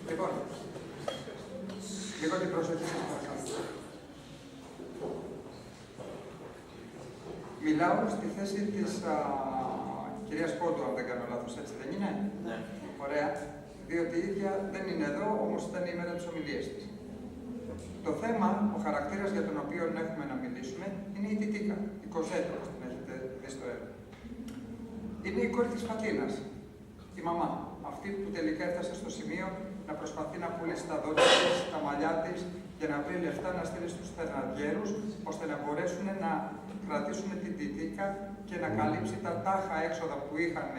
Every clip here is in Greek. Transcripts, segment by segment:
Λοιπόν, λίγο την προσοχή σας παρακαλώ. Μιλάω στη θέση της κυρίας Πόντου, αν δεν κάνω λάθος, έτσι δεν είναι? Ναι. Ωραία. Διότι η ίδια δεν είναι εδώ, όμως ήταν η μέρα της ομιλίας της. Το θέμα, ο χαρακτήρας για τον οποίο έχουμε να μιλήσουμε, είναι η Τιτίκα, η Κοζέτα, όπως την έχετε δει στο έργο. Είναι η κόρη της Φατίνας, η μαμά. Αυτή που τελικά έφτασε στο σημείο να προσπαθεί να πουλήσει τα δόντια της, τα μαλλιά της, για να βρει λεφτά να στείλει στους θερναδιέρους, ώστε να μπορέσουν να κρατήσουν την Τιτίκα και να καλύψει τα τάχα έξοδα που είχαν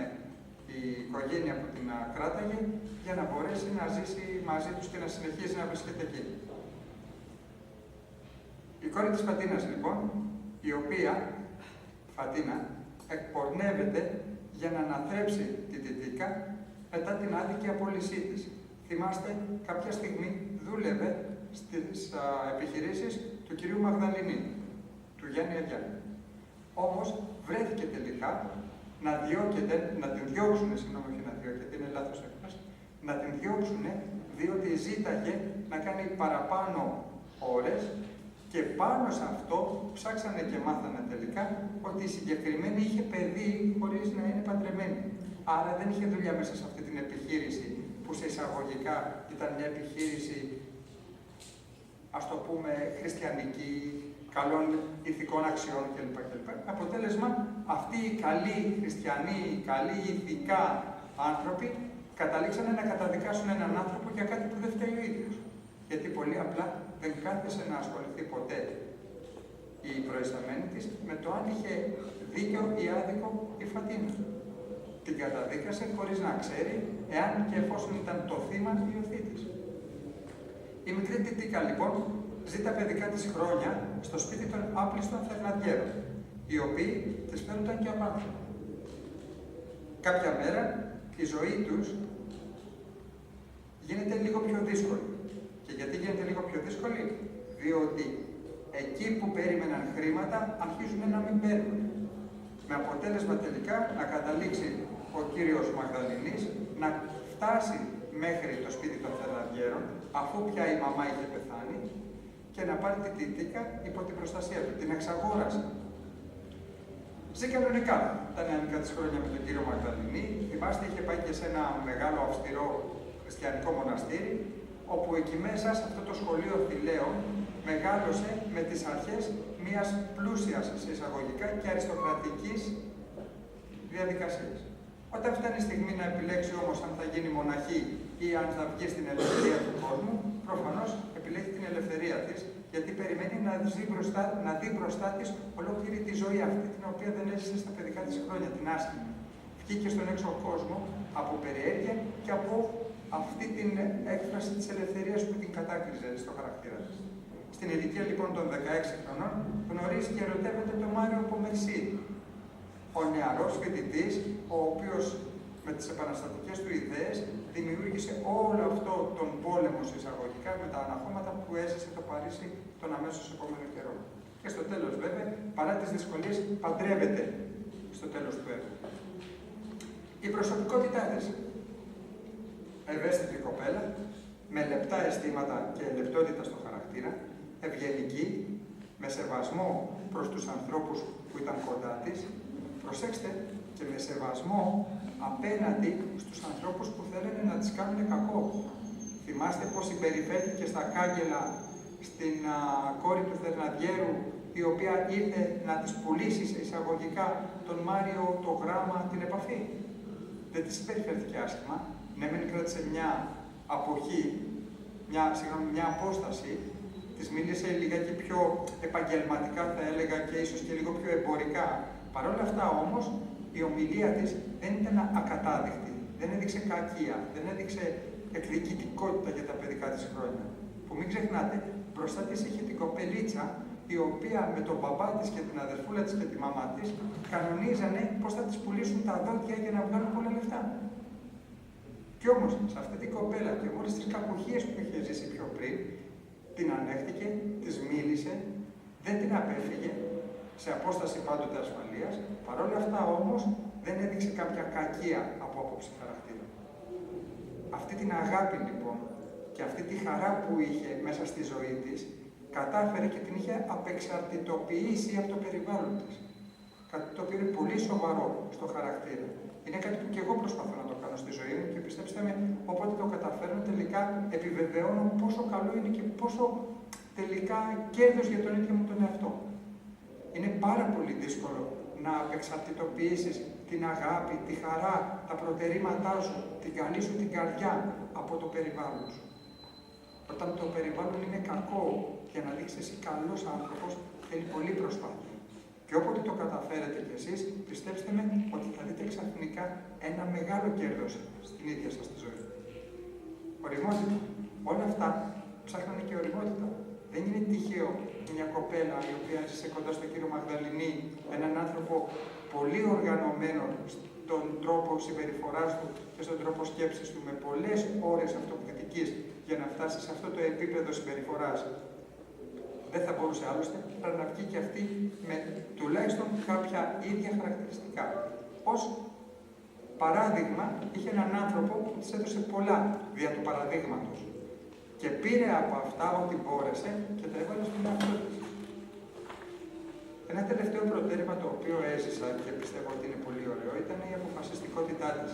η οικογένεια που την κράταγε, για να μπορέσει να ζήσει μαζί τους και να συνεχίσει να βρίσκεται εκεί. Η κόρη της Φατίνας, λοιπόν, η οποία, Φατίνα, εκπορνεύεται για να αναθρέψει την Τιτίκα μετά την άδικη απόλυσή της. Θυμάστε, κάποια στιγμή δούλευε στις επιχειρήσεις του κυρίου Μαγδαληνή, του Γιάννη Αγιάννη. Όμως, βρέθηκε τελικά να την διώξουν, συγγνώμη, όχι να διώκεται, είναι λάθος έκφραση, να την διώξουν διότι ζήταγε να κάνει παραπάνω ώρες και πάνω σε αυτό ψάξανε και μάθανε τελικά ότι η συγκεκριμένη είχε παιδί χωρίς να είναι παντρεμένη. Άρα δεν είχε δουλειά μέσα σε αυτή την επιχείρηση που σε εισαγωγικά ήταν μια επιχείρηση, ας το πούμε, χριστιανική, καλών ηθικών αξιών κλπ. Αποτέλεσμα, αυτοί οι καλοί χριστιανοί, οι καλοί ηθικά άνθρωποι καταλήξανε να καταδικάσουν έναν άνθρωπο για κάτι που δεν φταίει ο ίδιος. Γιατί πολύ απλά δεν κάθεσε να ασχοληθεί ποτέ η προϊσταμένη της με το αν είχε δίκιο ή άδικο η Φατίνα. Την καταδίκασε χωρίς να ξέρει εάν και εφόσον ήταν το θύμα ή ο θήτης. Η μικρή Τιτίκα, λοιπόν, ζει τα παιδικά της χρόνια στο σπίτι των άπλιστων θερναδιέρων, οι οποίοι της φέρονταν και απάνθρωποι. Κάποια μέρα η ζωή τους γίνεται λίγο πιο δύσκολη. Και γιατί γίνεται λίγο πιο δύσκολη? Διότι εκεί που περίμεναν χρήματα αρχίζουν να μην παίρνουν. Με αποτέλεσμα τελικά να καταλήξει ο κύριος Μαγδαληνής να φτάσει μέχρι το σπίτι των θερναδιέρων, αφού πια η μαμά είχε πεθάνει, και να πάρει την Τιτίκα υπό την προστασία του. Την εξαγόρασε. Ζει κανονικά τα νεανικά της χρόνια με τον κύριο Μαγδαληνή. Θυμάστε, είχε πάει και σε ένα μεγάλο αυστηρό χριστιανικό μοναστήρι, όπου εκεί μέσα, σε αυτό το σχολείο θηλαίων, μεγάλωσε με τις αρχές μιας πλούσιας, σε εισαγωγικά, και αριστοκρατικής διαδικασίας. Όταν φτάνει η στιγμή να επιλέξει όμως αν θα γίνει μοναχή ή αν θα βγει στην ελευθερία του κόσμου, προφανώς επιλέγει την ελευθερία της, γιατί περιμένει να δει μπροστά της ολόκληρη τη ζωή αυτή, την οποία δεν έζησε στα παιδικά της χρόνια, την άσχημη. Βγήκε στον έξω κόσμο από περιέργεια και από αυτή την έκφραση της ελευθερίας που την κατάκριζε στο χαρακτήρα της. Στην ηλικία λοιπόν των 16 χρονών γνωρίζει και ερωτεύεται τον Μάριο Πομερσίδη, ο νεαρός φοιτητής, ο οποίος με τις επαναστατικές του ιδέες δημιούργησε όλο αυτό τον πόλεμο εισαγωγικά με τα αναχώματα που έζησε το Παρίσι των αμέσως επόμενων καιρών. Και στο τέλος, βέβαια, παρά τις δυσκολίες, παντρεύεται στο τέλος του έργου. Η προσωπικότητά της, ευαίσθητη κοπέλα, με λεπτά αισθήματα και λεπτότητα στο χαρακτήρα, ευγενική, με σεβασμό προς τους ανθρώπους που ήταν κοντά της, προσέξτε, και με σεβασμό απέναντι στους ανθρώπους που θέλουν να της κάνουν κακό. Θυμάστε πώς συμπεριφέρθηκε στα κάγκελα στην κόρη του θερναδιέρου, η οποία ήρθε να της πουλήσει σε εισαγωγικά τον Μάριο το γράμμα, την επαφή. Δεν της συμπεριφέρθηκε άσχημα. Ναι, μεν κράτησε μια αποχή, μια απόσταση, της μίλησε λιγάκι πιο επαγγελματικά, θα έλεγα, και ίσως και λίγο πιο εμπορικά. Παρ' όλα αυτά όμως, η ομιλία της δεν ήταν ακατάδεκτη, δεν έδειξε κακία, δεν έδειξε εκδικητικότητα για τα παιδικά της χρόνια. Που μην ξεχνάτε, μπροστά της είχε την κοπελίτσα, η οποία με τον μπαμπά της και την αδερφούλα της και τη μαμά της κανονίζανε πώς θα της πουλήσουν τα δόντια για να βγάλουν πολλά λεφτά. Κι όμως, σε αυτή την κοπέλα και όλες τις κακουχίες που είχε ζήσει πιο πριν, την ανέχτηκε, της μίλησε, δεν την απέφυγε, σε απόσταση πάντοτε ασφαλείας. Παρ' όλα αυτά όμως δεν έδειξε κάποια κακία από άποψη χαρακτήρα. Αυτή την αγάπη λοιπόν Και αυτή τη χαρά που είχε μέσα στη ζωή της, κατάφερε και την είχε απεξαρτητοποιήσει από το περιβάλλον της. Κάτι το οποίο είναι πολύ σοβαρό στο χαρακτήρα. Είναι κάτι που και εγώ προσπαθώ να το κάνω στη ζωή μου και πιστέψτε με, όποτε το καταφέρνω, τελικά επιβεβαιώνω πόσο καλό είναι και πόσο τελικά κέρδος για τον ίδιο μου τον εαυτό. Είναι πάρα πολύ δύσκολο να απεξαρτητοποιήσεις την αγάπη, τη χαρά, τα προτερήματά σου, την καλή σου την καρδιά από το περιβάλλον σου. Όταν το περιβάλλον είναι κακό, για να δείξεις εσύ καλός άνθρωπος, θέλει πολύ προσπάθεια. Και όποτε το καταφέρετε κι εσείς, πιστέψτε με ότι θα δείτε ξαφνικά ένα μεγάλο κέρδος στην ίδια σας τη ζωή. Ωριμότητα. Όλα αυτά ψάχνανε και ωριμότητα. Δεν είναι τυχαίο μια κοπέλα η οποία έζησε κοντά στον κύριο Μαγδαληνή, έναν άνθρωπο πολύ οργανωμένο στον τρόπο συμπεριφοράς του και στον τρόπο σκέψης του, με πολλές ώρες αυτοκριτικής για να φτάσει σε αυτό το επίπεδο συμπεριφοράς. Δεν θα μπορούσε άλλωστε να βγει και αυτή με τουλάχιστον κάποια ίδια χαρακτηριστικά. Ως παράδειγμα, είχε έναν άνθρωπο που της έδωσε πολλά δια του παραδείγματος. Και πήρε από αυτά ό,τι μπόρεσε και τα έβαλε στον εαυτό της. Ένα τελευταίο προτέρημα το οποίο έζησα και πιστεύω ότι είναι πολύ ωραίο ήταν η αποφασιστικότητά της.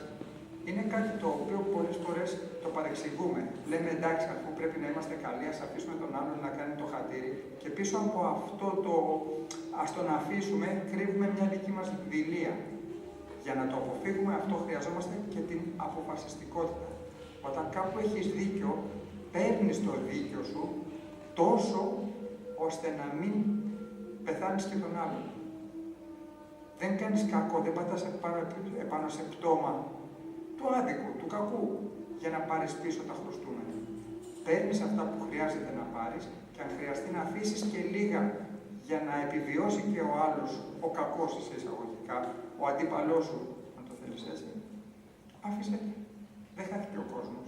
Είναι κάτι το οποίο πολλές φορές το παρεξηγούμε. Λέμε εντάξει, αφού πρέπει να είμαστε καλοί, ας αφήσουμε τον άλλον να κάνει το χατήρι και πίσω από αυτό το ας τον αφήσουμε κρύβουμε μια δική μας δειλία. Για να το αποφύγουμε αυτό χρειαζόμαστε και την αποφασιστικότητα. Όταν κάπου έχεις δίκιο, παίρνεις το δίκιο σου τόσο ώστε να μην πεθάνεις και τον άλλον. Δεν κάνεις κακό, δεν πατάς επάνω σε πτώμα του άδικου, του κακού, για να πάρεις πίσω τα χρωστούμενα. Παίρνεις αυτά που χρειάζεται να πάρεις και αν χρειαστεί να αφήσεις και λίγα για να επιβιώσει και ο άλλος, ο κακός σε εισαγωγικά, ο αντίπαλός σου, αν το θέλεις έτσι, άφησε. Δεν χάθηκε ο κόσμος.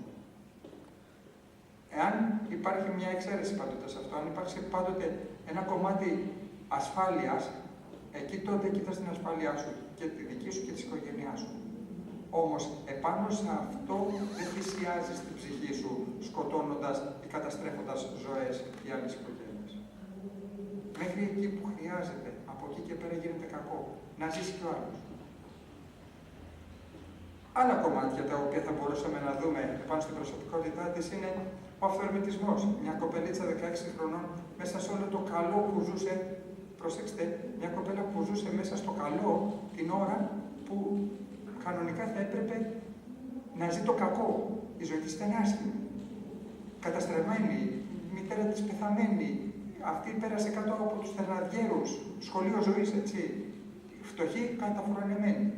Εάν υπάρχει μια εξαίρεση πάντοτε σε αυτό, αν υπάρχει πάντοτε ένα κομμάτι ασφάλειας, εκεί τότε κοίτας την ασφάλειά σου και τη δική σου και της οικογένειάς σου. Όμως, επάνω σε αυτό δεν θυσιάζεις την ψυχή σου, σκοτώνοντας ή καταστρέφοντας ζωές ή άλλες οικογένειες. Μέχρι εκεί που χρειάζεται, από εκεί και πέρα γίνεται κακό, να ζήσει κι ο άλλος. Άλλα κομμάτια τα οποία θα μπορούσαμε να δούμε επάνω στην προσωπικότητά της είναι ο αυθορμητισμός. Μια κοπελίτσα 16 χρονών μέσα σε όλο το καλό που ζούσε, προσέξτε, μια κοπέλα που ζούσε μέσα στο καλό την ώρα που κανονικά θα έπρεπε να ζει το κακό. Η ζωή της ήταν άσχημη. Καταστρεμμένη, η μητέρα της πεθαμένη. Αυτή πέρασε κάτω από τους θεραδιέρους, σχολείο ζωής, έτσι. Φτωχή, καταφρονεμένη.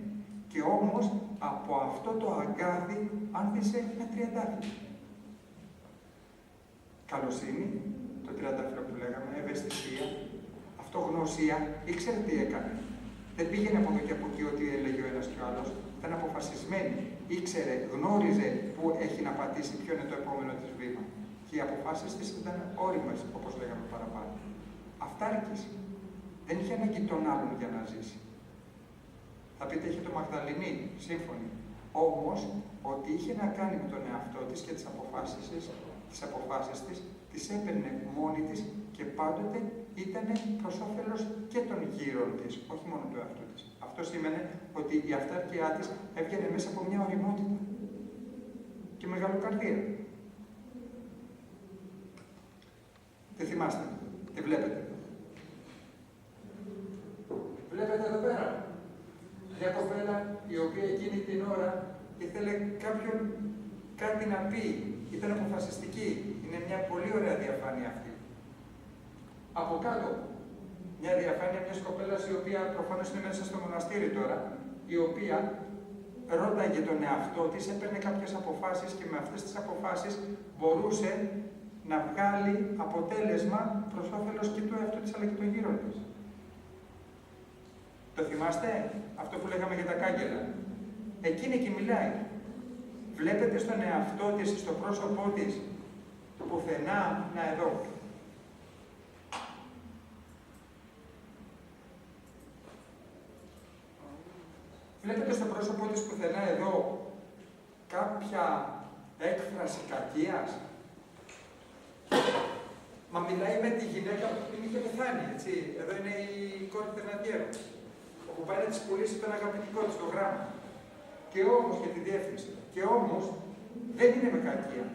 Και όμως από αυτό το αγκάθι άνθησε ένα τριαντάφυλλο. Καλοσύνη, το τριαντάφυλλο που λέγαμε, ευαισθησία, αυτογνωσία, ήξερε τι έκανε. Δεν πήγαινε από εδώ και από εκεί ότι έλεγε ο ένας και ο άλλος. Ήταν αποφασισμένη, ήξερε, γνώριζε πού έχει να πατήσει, ποιο είναι το επόμενο της βήμα. Και οι αποφάσεις της ήταν όριμες, όπως λέγαμε παραπάνω. Αυτάρκης. Δεν είχε ανάγκη τον άλλον για να ζήσει. Θα πείτε, είχε το Μαγδαληνή, σύμφωνοι. Όμως, ότι είχε να κάνει με τον εαυτό της και τις αποφάσεις της, τις έπαιρνε μόνη της και πάντοτε ήταν προς όφελος και των γύρων της, όχι μόνο του εαυτού της. Αυτό σήμαινε ότι η αυτάρκειά της έβγαινε μέσα από μια ωριμότητα και μεγαλοκαρδία. Τι θυμάστε, τι βλέπετε. Βλέπετε εδώ πέρα μια κοπέλα η οποία εκείνη την ώρα ήθελε κάποιον κάτι να πει. Ήταν αποφασιστική. Είναι μια πολύ ωραία διαφάνεια αυτή. Από κάτω, μια διαφάνεια μιας κοπέλας η οποία προφανώς είναι μέσα στο μοναστήρι τώρα, η οποία ρώταγε τον εαυτό της, έπαιρνε κάποιες αποφάσεις και με αυτές τις αποφάσεις μπορούσε να βγάλει αποτέλεσμα προς όφελος και του εαυτού της αλλά και των γύρων της. Το θυμάστε, αυτό που λέγαμε για τα κάγκελα. Εκείνη και μιλάει. Βλέπετε στον εαυτό της, στο πρόσωπό της, πουθενά, να εδώ. Βλέπετε στο πρόσωπό της πουθενά εδώ κάποια έκφραση κακίας. Μα μιλάει με τη γυναίκα που την είχε πεθάνει, έτσι. Εδώ είναι η κόρη Θερναντιέρου, όπου πάει να της πουλήσει τον αγαπητικό της, το γράμμα. Και όμως, για τη διεύθυνση. Και όμως, δεν είναι με κακία.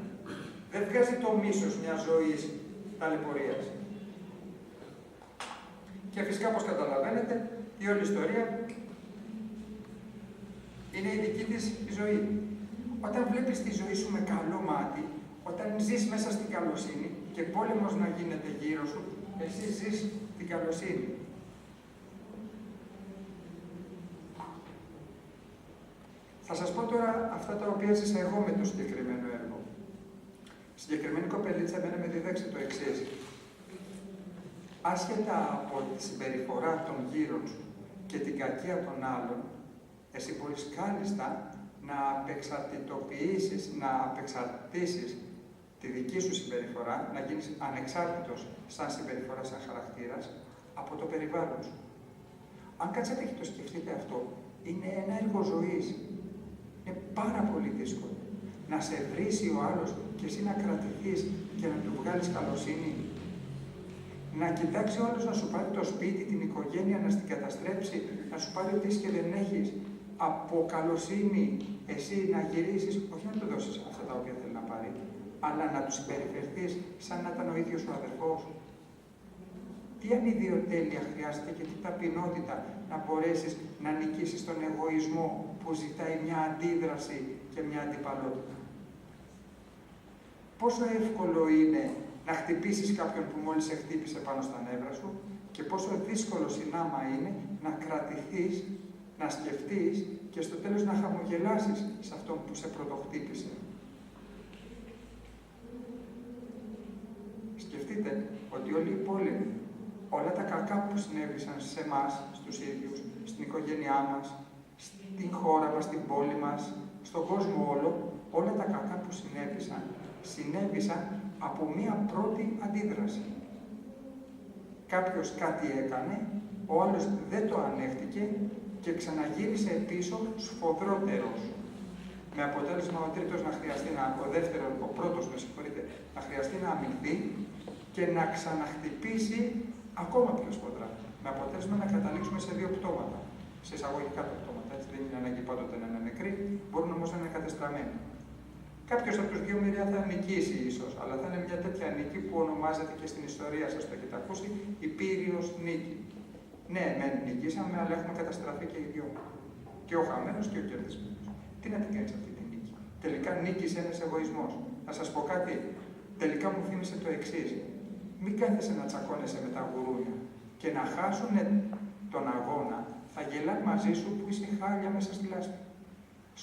Δεν βγάζει το μίσος μιας ζωής ταλαιπωρίας. Και φυσικά, όπως καταλαβαίνετε, η όλη ιστορία είναι η δική της η ζωή. Όταν βλέπεις τη ζωή σου με καλό μάτι, όταν ζεις μέσα στην καλοσύνη και πόλεμος να γίνεται γύρω σου, εσύ ζεις την καλοσύνη. Θα σας πω τώρα αυτά τα οποία ζήσα εγώ με το συγκεκριμένο έργο. Η συγκεκριμένη κοπελίτσα εμένα με διδάξει το εξής. Άσχετα από τη συμπεριφορά των γύρων σου και την κακία των άλλων, εσύ μπορείς κάλλιστα να απεξαρτητοποιήσεις, να απεξαρτήσεις τη δική σου συμπεριφορά, να γίνεις ανεξάρτητος σαν συμπεριφορά, σαν χαρακτήρας, από το περιβάλλον σου. Αν κάτσετε και το σκεφτείτε αυτό, είναι ένα έργο ζωής. Είναι πάρα πολύ δύσκολο. Να σε βρίσει ο άλλος και εσύ να κρατηθείς και να του βγάλεις καλοσύνη. Να κοιτάξει ο άλλος να σου πάρει το σπίτι, την οικογένεια, να στην καταστρέψει, να σου πάρει ό,τι και δεν έχεις. Από καλοσύνη εσύ να γυρίσεις, όχι να του δώσεις αυτά τα οποία θέλει να πάρει, αλλά να του συμπεριφερθείς σαν να ήταν ο ίδιος ο αδερφός. Τι ανιδιοτέλεια χρειάζεται και τι ταπεινότητα να μπορέσεις να νικήσεις τον εγωισμό που ζητάει μια αντίδραση και μια αντιπαλότητα. Πόσο εύκολο είναι να χτυπήσεις κάποιον που μόλις σε χτύπησε πάνω στα νεύρα σου και πόσο δύσκολο συνάμα είναι να κρατηθείς, να σκεφτείς και στο τέλος να χαμογελάσεις σε αυτόν που σε πρωτοχτύπησε. Σκεφτείτε ότι όλοι οι πόλεμοι, όλα τα κακά που συνέβησαν σε εμάς, στους ίδιους, στην οικογένειά μας, στην χώρα μας, στην πόλη μας, στον κόσμο όλο, όλα τα κακά που συνέβησαν από μία πρώτη αντίδραση. Κάποιος κάτι έκανε, ο άλλος δεν το ανέχτηκε και ξαναγύρισε πίσω σφοδρότερος. Με αποτέλεσμα ο τρίτος να χρειαστεί ο πρώτος να χρειαστεί να αμυνθεί και να ξαναχτυπήσει ακόμα πιο σφοδρά. Με αποτέλεσμα να καταλήξουμε σε δύο πτώματα. Σε εισαγωγικά τα πτώματα. Έτσι δεν είναι ανάγκη πάντοτε να είναι νεκροί, μπορούν όμως να είναι κατεστραμμένοι. Κάποιος από τους δύο μεριά θα νικήσει ίσως, αλλά θα είναι μια τέτοια νίκη που ονομάζεται και στην ιστορία σας το έχετε ακούσει, η Πύριος νίκη. Ναι, μεν νικήσαμε, αλλά έχουμε καταστραφεί και οι δυο. Και ο χαμένος και ο κερδισμένος. Τι να την κάνεις αυτή τη νίκη. Τελικά νίκησε ένας εγωισμός. Να σας πω κάτι, τελικά μου θύμισε το εξής. Μην κάθεσαι να τσακώνεσαι με τα γουρούνια και να χάσουν τον αγώνα, θα γελάνε μαζί σου που είσαι χάλια μέσα στη λάσπη.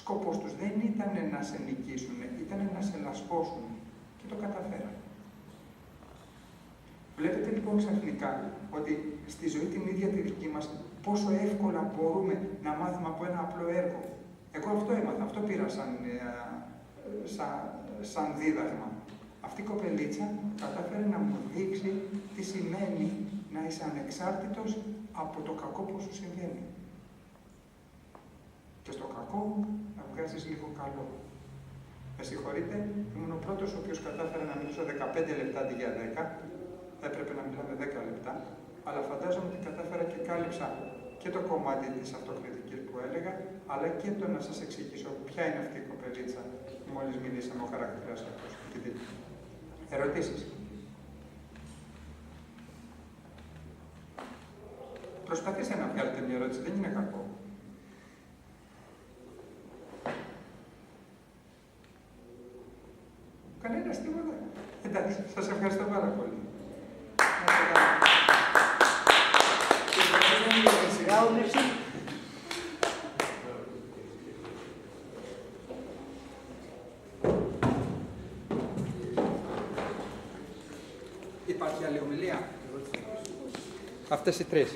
Σκοπός τους δεν ήταν να σε νικήσουν, ήταν να σε λασπώσουν. Και το καταφέραν. Βλέπετε λοιπόν ξαφνικά ότι στη ζωή την ίδια τη δική μας πόσο εύκολα μπορούμε να μάθουμε από ένα απλό έργο. Εγώ αυτό έμαθα, αυτό πήρα σαν δίδαγμα. Αυτή η κοπελίτσα κατάφερε να μου δείξει τι σημαίνει να είσαι ανεξάρτητος από το κακό που σου συμβαίνει. Και στο κακό να βγάζεις λίγο καλό. Με συγχωρείτε, ήμουν ο πρώτος ο οποίος κατάφερε να μιλήσω 15 λεπτά αντί για 10. Θα έπρεπε να μιλάμε 10 λεπτά. Αλλά φαντάζομαι ότι κατάφερα και κάλυψα και το κομμάτι της αυτοκριτικής που έλεγα, αλλά και το να σας εξηγήσω ποια είναι αυτή η κοπελίτσα που μόλις μιλήσαμε ο χαρακτήρας αυτός. Ερωτήσεις. Προσπαθήστε να βγάλετε μια ερώτηση, δεν είναι κακό. Κανένας τίποτα. Εντάξει, σας ευχαριστώ πάρα πολύ. Υπάρχει άλλη ομιλία. Αυτές οι τρεις.